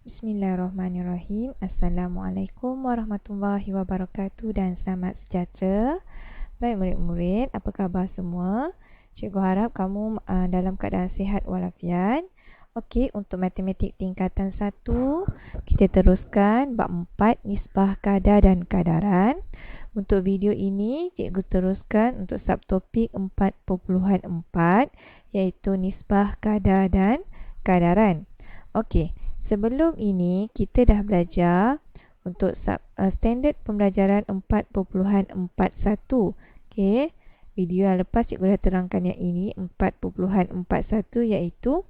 Bismillahirrahmanirrahim. Assalamualaikum warahmatullahi wabarakatuh dan selamat sejahtera. Baik murid-murid, apa khabar semua? Cikgu harap kamu dalam keadaan sihat walafiat. Okey, untuk matematik tingkatan 1, kita teruskan bab 4 nisbah kadar dan kadaran. Untuk video ini, cikgu teruskan untuk subtopik 4.4 iaitu nisbah kadar dan kadaran. Okey, sebelum ini kita dah belajar untuk standard pembelajaran 4.41. Okey, video yang lepas cikgu dah terangkan yang ini 4.41 iaitu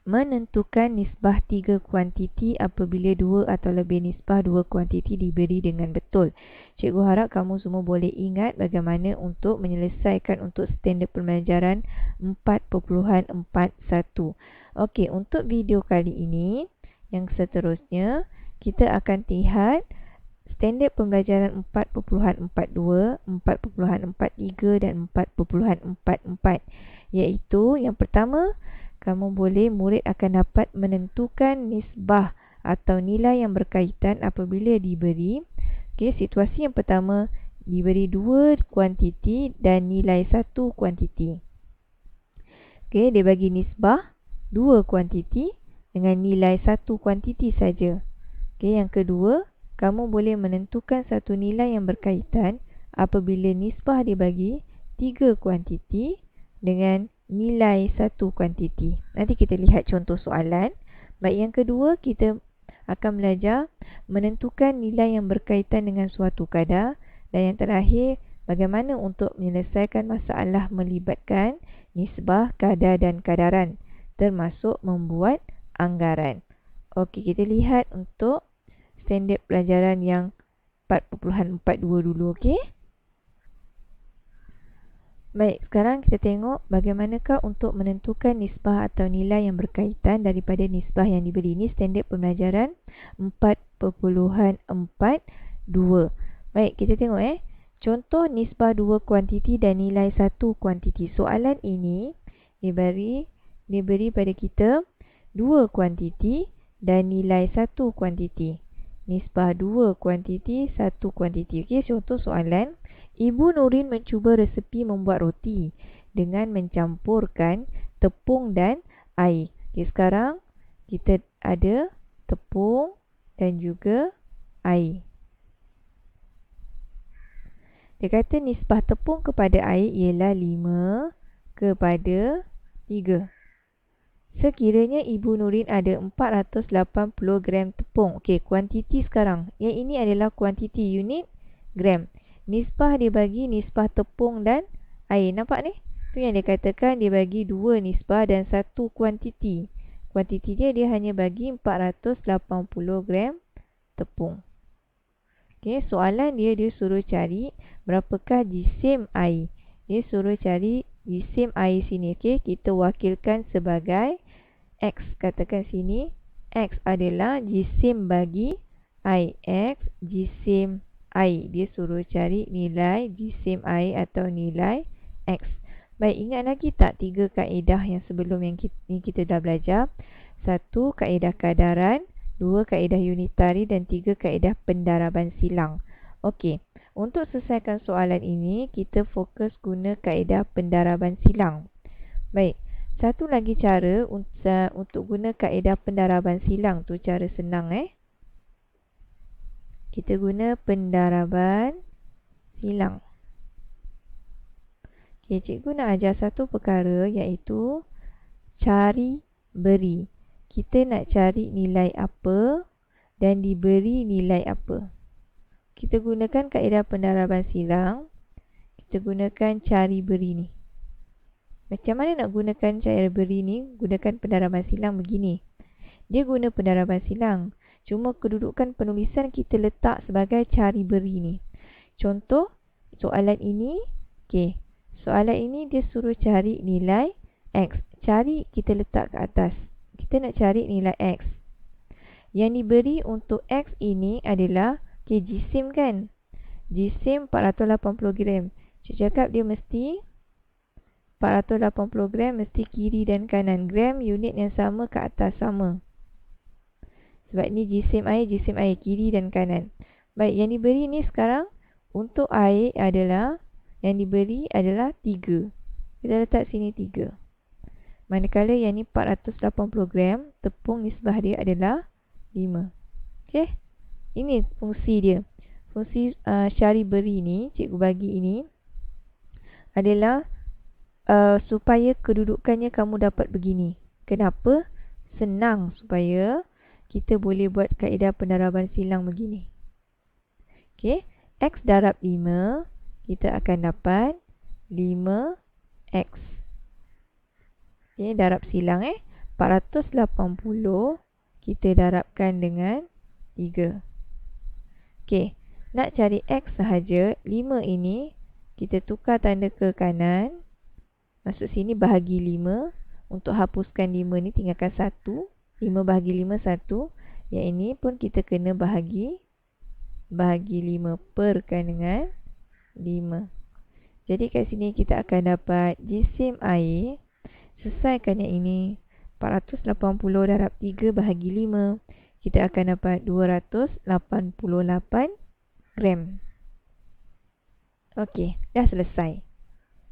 menentukan nisbah 3 kuantiti apabila 2 atau lebih nisbah 2 kuantiti diberi dengan betul. Cikgu harap kamu semua boleh ingat bagaimana untuk menyelesaikan untuk standard pembelajaran 4.41. Okey, untuk video kali ini yang seterusnya kita akan lihat standard pembelajaran 4.42, 4.43 dan 4.44 iaitu yang pertama, murid akan dapat menentukan nisbah atau nilai yang berkaitan apabila diberi situasi yang pertama diberi 2 kuantiti dan nilai 1 kuantiti. Dia bagi nisbah 2 kuantiti dengan nilai 1 kuantiti saja. Yang kedua, kamu boleh menentukan satu nilai yang berkaitan apabila nisbah dibagi 3 kuantiti dengan nilai 1 kuantiti. Nanti kita lihat contoh soalan. Baik, yang kedua kita akan belajar menentukan nilai yang berkaitan dengan suatu kadar. Dan yang terakhir, bagaimana untuk menyelesaikan masalah melibatkan nisbah, kadar dan kadaran, termasuk membuat anggaran. Okey, kita lihat untuk standard pelajaran yang 4.42 dulu, okey? Baik, sekarang kita tengok bagaimanakah untuk menentukan nisbah atau nilai yang berkaitan daripada nisbah yang diberi. Ini standard pembelajaran 4.42. Baik, kita tengok contoh nisbah 2 kuantiti dan nilai 1 kuantiti. Soalan ini diberi pada kita 2 kuantiti dan nilai 1 kuantiti. Nisbah 2 kuantiti, 1 kuantiti. Okey, contoh soalan. Ibu Nurin mencuba resepi membuat roti dengan mencampurkan tepung dan air. Okey, sekarang kita ada tepung dan juga air. Dia kata nisbah tepung kepada air ialah 5 kepada 3. Sekiranya Ibu Nurin ada 480 gram tepung. Okey, kuantiti sekarang. Yang ini adalah kuantiti unit gram. Nisbah dibagi nisbah tepung dan air. Nampak ni? Tu yang dia katakan dia bagi 2 nisbah dan 1 kuantiti. Kuantiti dia hanya bagi 480 gram tepung. Okey, soalan dia suruh cari berapakah jisim air. Dia suruh cari jisim air sini. Okey, kita wakilkan sebagai X. Katakan sini X adalah jisim bagi air. X jisim air. Dia suruh cari nilai jisim air atau nilai X. Baik, ingat lagi tak 3 kaedah yang sebelum yang kita dah belajar? 1. Kaedah kadaran, 2. Kaedah unitari dan 3. Kaedah pendaraban silang. Okey, untuk selesaikan soalan ini, kita fokus guna kaedah pendaraban silang. Baik, satu lagi cara untuk guna kaedah pendaraban silang tu cara senang Kita guna pendaraban silang. Okey, cikgu nak ajar satu perkara iaitu cari beri. Kita nak cari nilai apa dan diberi nilai apa. Kita gunakan kaedah pendaraban silang. Kita gunakan cari beri ni. Macam mana nak gunakan cara beri ni? Gunakan pendaraban silang begini. Dia guna pendaraban silang. Cuma kedudukan penulisan kita letak sebagai cari beri ni. Contoh soalan ini. Okey, soalan ini dia suruh cari nilai X. Cari kita letak ke atas. Kita nak cari nilai X. Yang diberi untuk X ini adalah jisim kan? Jisim 480 gram. Cikgu cakap dia mesti 480 gram mesti kiri dan kanan. Gram unit yang sama ke atas sama. Sebab ni jisim air kiri dan kanan. Baik, yang diberi ni sekarang untuk air adalah, yang diberi adalah 3. Kita letak sini 3. Manakala yang ni 480 gram, tepung nisbah dia adalah 5. Okey. Ini fungsi dia. Fungsi syari beri ni, cikgu bagi ini adalah supaya kedudukannya kamu dapat begini. Kenapa? Senang supaya kita boleh buat kaedah pendaraban silang begini. Okey, X darab 5, kita akan dapat 5X. Okey, darab silang 480 kita darabkan dengan 3. Okey, nak cari X sahaja, 5 ini kita tukar tanda ke kanan. Masuk sini bahagi 5. Untuk hapuskan 5 ni tinggalkan 1. 5 bahagi 5, 1. Yang ini pun kita kena bahagi 5 perkan dengan 5. Jadi kat sini kita akan dapat jisim air. Selesaikan yang ini. 480 darab 3 bahagi 5. Kita akan dapat 288 gram. Okey, dah selesai.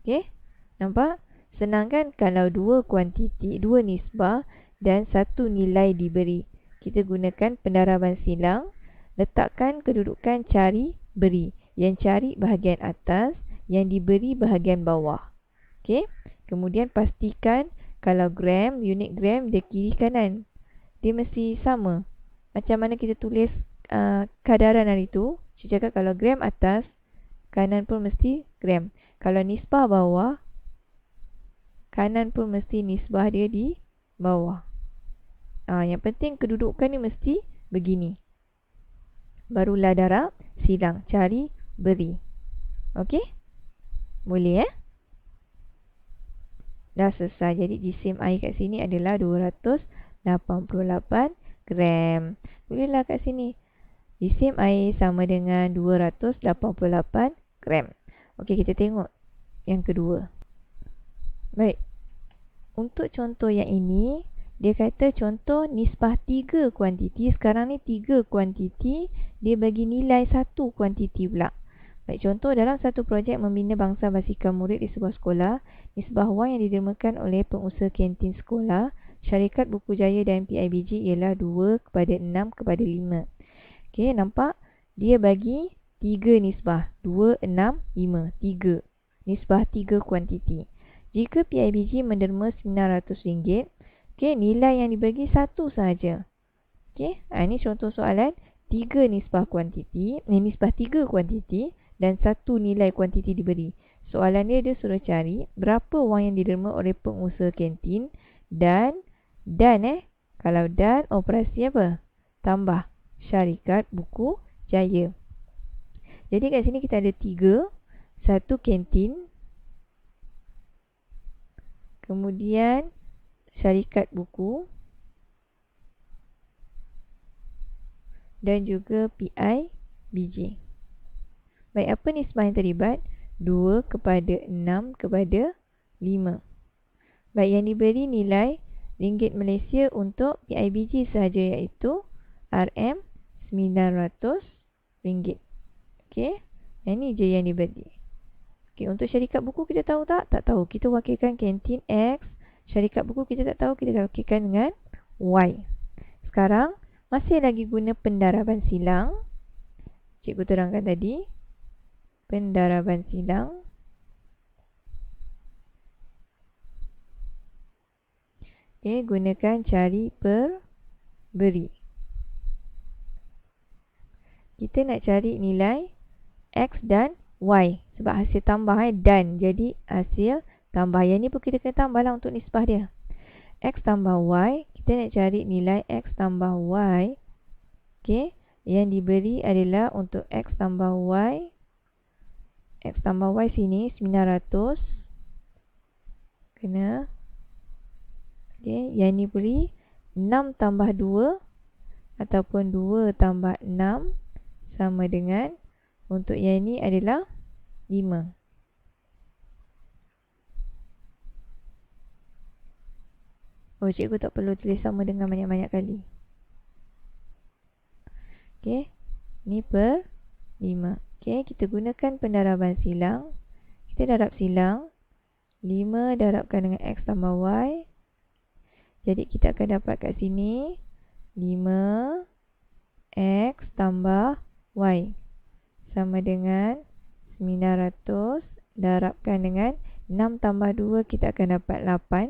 Okey, nampak? Senang kan kalau dua kuantiti, dua nisbah dan satu nilai diberi. Kita gunakan pendaraban silang. Letakkan kedudukan cari beri. Yang cari bahagian atas, yang diberi bahagian bawah. Okey. Kemudian pastikan kalau gram, unit gram dia kiri kanan. Dia mesti sama. Macam mana kita tulis kadaran hari tu, saya cakap kalau gram atas, kanan pun mesti gram. Kalau nisbah bawah, kanan pun mesti nisbah dia di bawah. Yang penting kedudukan ni mesti begini. Barulah darab silang, cari beri. Okey? Boleh Dah selesai. Jadi jisim air kat sini adalah 288 gram. Bolehlah kat sini. Jisim air sama dengan 288 gram. Okey, kita tengok yang kedua. Baik. Untuk contoh yang ini, dia kata contoh nisbah 3 kuantiti. Sekarang ni 3 kuantiti, dia bagi nilai 1 kuantiti pula. Baik, contoh dalam satu projek membina bangsa basikal murid di sebuah sekolah, nisbah wang yang didermakan oleh pengusaha kantin sekolah, syarikat buku jaya dan PIBG ialah 2:6:5. Okey, nampak? Dia bagi 3 nisbah. 2, 6, 5. 3. Nisbah 3 kuantiti. Jika PIBG menderma RM900, okey, nilai yang dibagi 1 sahaja. Okey, ini contoh soalan 3 nisbah kuantiti, nisbah 3 kuantiti dan 1 nilai kuantiti diberi. Soalan dia suruh cari berapa wang yang diderma oleh pengusaha kantin dan kalau dan operasi apa? Tambah syarikat buku jaya. Jadi kat sini kita ada 3, 1 kantin, kemudian syarikat buku dan juga PIBG. Baik, apa nisbah yang terlibat? 2:6:5. Baik, yang diberi nilai ringgit Malaysia untuk PIBG sahaja, iaitu RM900. Okey, yang ni je yang diberi. Okey, untuk syarikat buku kita tahu tak? Tak tahu. Kita wakilkan kantin X. Syarikat buku kita tak tahu, kita wakilkan dengan Y. Sekarang, masih lagi guna pendaraban silang. Cikgu terangkan tadi. Pendaraban silang. Okey, gunakan cari per beri. Kita nak cari nilai X dan Y. Sebab hasil tambah dan. Jadi hasil tambah. Yang ni pun kita kena tambah lah untuk nisbah dia. X tambah Y. Kita nak cari nilai X tambah Y. Okey. Yang diberi adalah untuk X tambah Y. X tambah Y sini 900. Kena. Okey. Yang ni beri 6 tambah 2. Ataupun 2 tambah 6. Sama dengan. Untuk yang ini adalah 5. Oh, cikgu tak perlu tulis sama dengan banyak-banyak kali. Okey. Ni per 5. Okey, kita gunakan pendaraban silang. Kita darab silang. 5 darabkan dengan X tambah Y. Jadi kita akan dapat kat sini 5 X tambah Y sama dengan 900 darabkan dengan 6 tambah 2 kita akan dapat 8.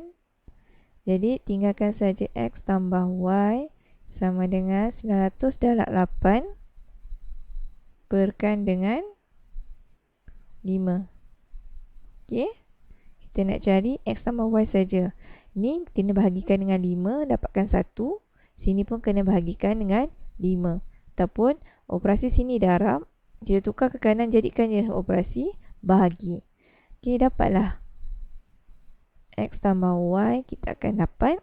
Jadi tinggalkan saja X tambah Y sama dengan 900 darab 8 perkan dengan 5. Okey. Kita nak cari X tambah Y saja. Ni kena bahagikan dengan 5 dapatkan 1. Sini pun kena bahagikan dengan 5. Ataupun operasi sini darab. Kita tukar ke kanan jadikan je operasi bahagi. Okey, dapatlah X tambah Y kita akan dapat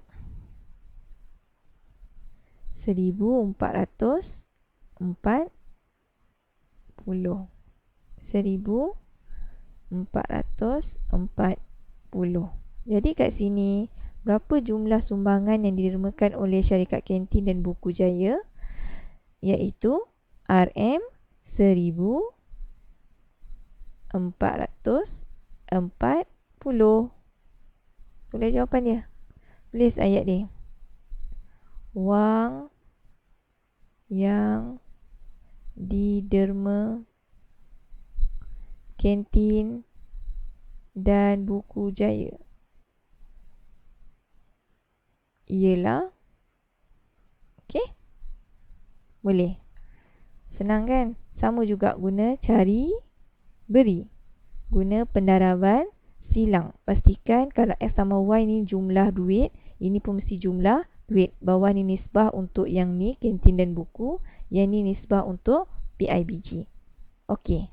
1440. 1440. Jadi kat sini berapa jumlah sumbangan yang ditermakan oleh syarikat kantin dan buku Jaya? Iaitu RM 1440. Tulis jawapan dia. Tulis ayat dia. Wang yang diderma kantin dan buku Jaya ialah, okey? Boleh. Senang kan? Sama juga guna cari beri. Guna pendaraban silang. Pastikan kalau X tambah Y ni jumlah duit, ini pun mesti jumlah duit. Bawah ni nisbah untuk yang ni kantin dan buku, yang ni nisbah untuk PIBG. Okey.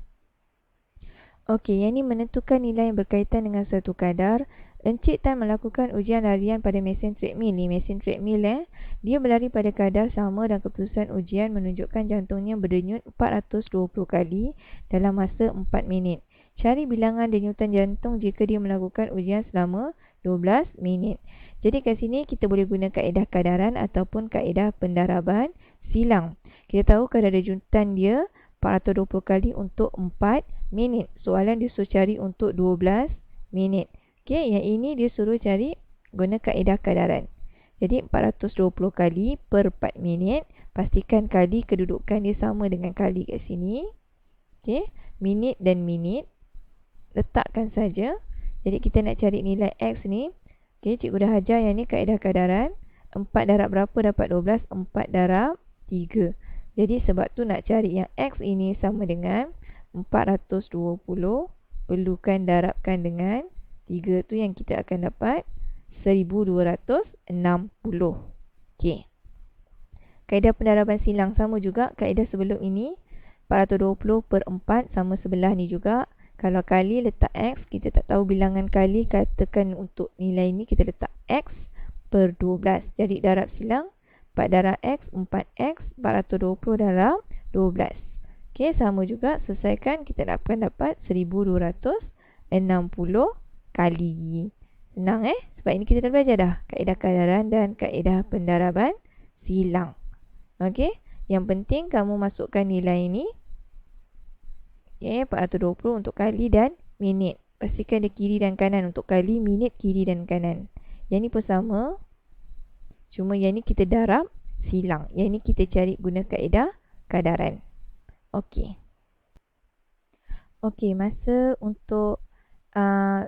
Okey, yang ni menentukan nilai yang berkaitan dengan satu kadar. Encik Tan melakukan ujian larian pada mesin treadmill ni. Mesin treadmill dia berlari pada kadar sama dan keputusan ujian menunjukkan jantungnya berdenyut 420 kali dalam masa 4 minit. Cari bilangan denyutan jantung jika dia melakukan ujian selama 12 minit. Jadi kat sini kita boleh guna kaedah kadaran ataupun kaedah pendaraban silang. Kita tahu kadar denyutan dia 420 kali untuk 4 minit. Soalan dia suruh cari untuk 12 minit. Okey, yang ini dia suruh cari guna kaedah kadaran. Jadi 420 kali per 4 minit. Pastikan kali kedudukan dia sama dengan kali kat sini. Okey, minit dan minit. Letakkan saja. Jadi kita nak cari nilai X ni. Okey, cikgu dah ajar yang ni kaedah kadaran. 4 darab berapa dapat 12? 4 darab 3. Jadi sebab tu nak cari yang X ini sama dengan 420 perlukan darabkan dengan 3 tu yang kita akan dapat 1260. Okey. Kaedah pendaraban silang sama juga kaedah sebelum ini. 420 per 4 sama sebelah ni juga. Kalau kali letak X, kita tak tahu bilangan kali, katakan untuk nilai ni kita letak X per 12. Jadi darab silang 4 darab X, 4X, 420 darab 12. Okey, sama juga selesaikan kita dapat 1260 kali. Senang sebab ini kita dah belajar dah kaedah kadaran dan kaedah pendaraban silang. Okey, yang penting kamu masukkan nilai ini. Okey, 420 untuk kali dan minit. Pastikan dia kiri dan kanan untuk kali, minit kiri dan kanan. Yang ni pun sama. Cuma yang ni kita darab silang. Yang ni kita cari guna kaedah kadaran. Okey. Okey, masa untuk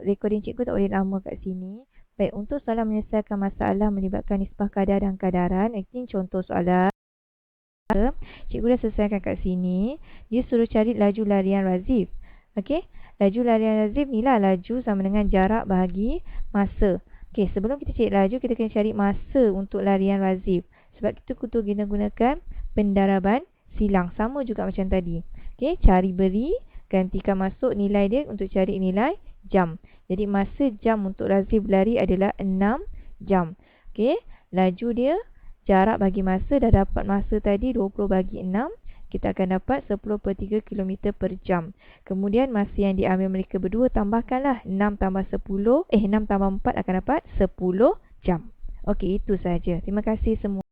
recording cikgu tak boleh lama kat sini. Baik, untuk soalan menyelesaikan masalah melibatkan nisbah kadar dan kadaran. Ini contoh soalan. Cikgu dah selesaikan kat sini. Dia suruh cari laju larian Razif. Okey, laju larian Razif ni lah laju sama dengan jarak bahagi masa. Okey, sebelum kita cari laju, kita kena cari masa untuk larian Razif. Sebab kita kutu gunakan pendaraban silang. Sama juga macam tadi. Okey, cari beri, gantikan masuk nilai dia untuk cari nilai jam. Jadi masa jam untuk Razif berlari adalah 6 jam. Okey, laju dia, jarak bagi masa, dah dapat masa tadi 20 bagi 6. Kita akan dapat 10/3 km per jam. Kemudian masa yang diambil mereka berdua, tambahkanlah 6 tambah 10, 6 tambah 4 akan dapat 10 jam. Okey, itu sahaja. Terima kasih semua.